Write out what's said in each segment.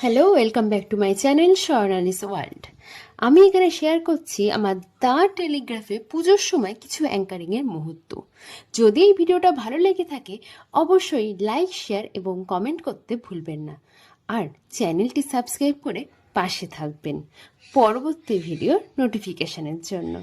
Hello, welcome back to my channel Swarnali's world. আমি এখানে share করছি আমার দ্য টেলিগ্রাফে পুজোর সময় কিছু অ্যাঙ্কারিংয়ের মুহূর্ত। যদি এই ভিডিওটা ভালো লেগে থাকে অবশ্যই লাইক, শেয়ার এবং কমেন্ট করতে ভুলবেন না, আর চ্যানেলটি সাবস্ক্রাইব করে পাশে থাকবেন পরবর্তী ভিডিওর নোটিফিকেশনের জন্য।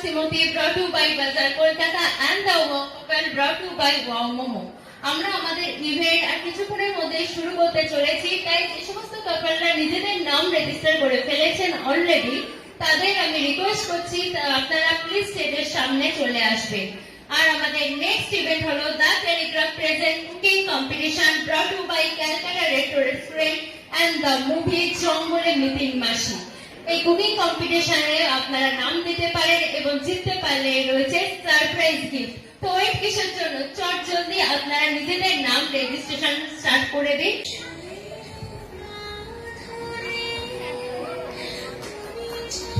Simoti brought to you by Bazaar Kolkata and the Wow Couple brought to you by Wow Momo. আমরা আমাদের ইভেন্ট আর কিছুক্ষণের মধ্যে শুরু করতে চলেছি, তাই যে সমস্ত কাপলরা নিজেদের নাম রেজিস্টার করে ফেলেছেন অলরেডি, তাদের আমি রিকোয়েস্ট করছি আপনারা প্লিজ স্টেজের সামনে চলে আসবেন। আর আমাদের নেক্সট ইভেন্ট হলো the Telegraph present cooking competition brought to by Calcutta restaurant and the movie জঙ্গলে নিতিন মাসি। এই কুকিং কম্পিটিশনে আপনারা নাম দিতে পারেন এবং জিততে পারলে রয়েছে সারপ্রাইজ গিফট। তো ওয়েট কিসের জন্য, চট জলদি আপনারা নিজেদের নাম রেজিস্ট্রেশন স্টার্ট করে দিন।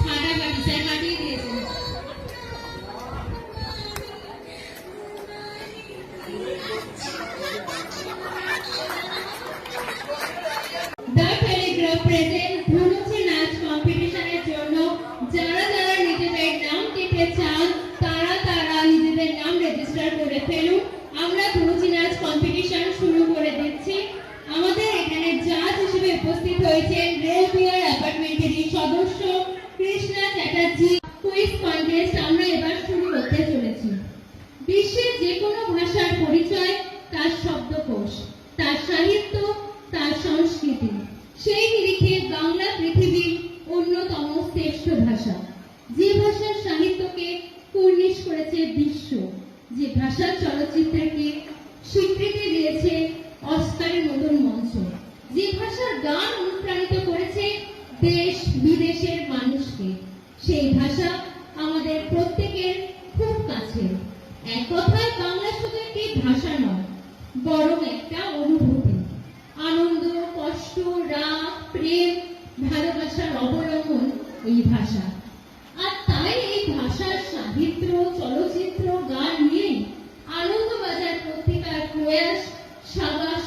ফাটাফাটি স্যার কাটিয়ে দিয়েছেন। দ্য টেলিগ্রাফ প্রেজেন্ট ধনুচি নাচ কম্পিটিশনের জন্য যারা যারা নিজেদের নাম দিতে চান তারা নিজেদের নাম রেজিস্টার করে ফেলুন। আমরা ধনুচি নাচ কম্পিটিশন শুরু করে দিচ্ছি। আমাদের এখানে জাজ হিসেবে উপস্থিত হয়েছেন রেলবিয়ার অ্যাপার্টমেন্টেরই সদস্য কৃষ্ণা চ্যাটার্জি। কুইজ কন্টেস্ট আমরা এবার শুরু করতে চলেছি। বিশ্বের যে কোনো ভাষার পরিচয় তার শব্দকোষ, তার সাহিত্য, তার সংস্কৃতি। সেই নিরিখে বাংলা পৃথিবীর অন্যতম শ্রেষ্ঠ ভাষা। যে ভাষার সাহিত্যকে কুর্নিশ করেছে বিশ্ব, যে ভাষার চলচ্চিত্রকে স্বীকৃতি দিয়েছে অস্কারের মতন মঞ্চ, যে ভাষার গান অনুপ্রাণিত করেছে দেশ বিদেশের মানুষকে, সেই ভাষা আমাদের প্রত্যেকের খুব কাছে। এক কথায় বাংলা শুধু একটি ভাষা নয়, বরং একটা অনুভূতি, আনন্দ, কষ্ট, রাগ, প্রেম, ভালোবাসার অবলম্বন এই ভাষা। আর তাই এই ভাষার সাহিত্য, চলচ্চিত্র, গান নিয়ে আনন্দবাজার পত্রিকার প্রয়াস সাবাস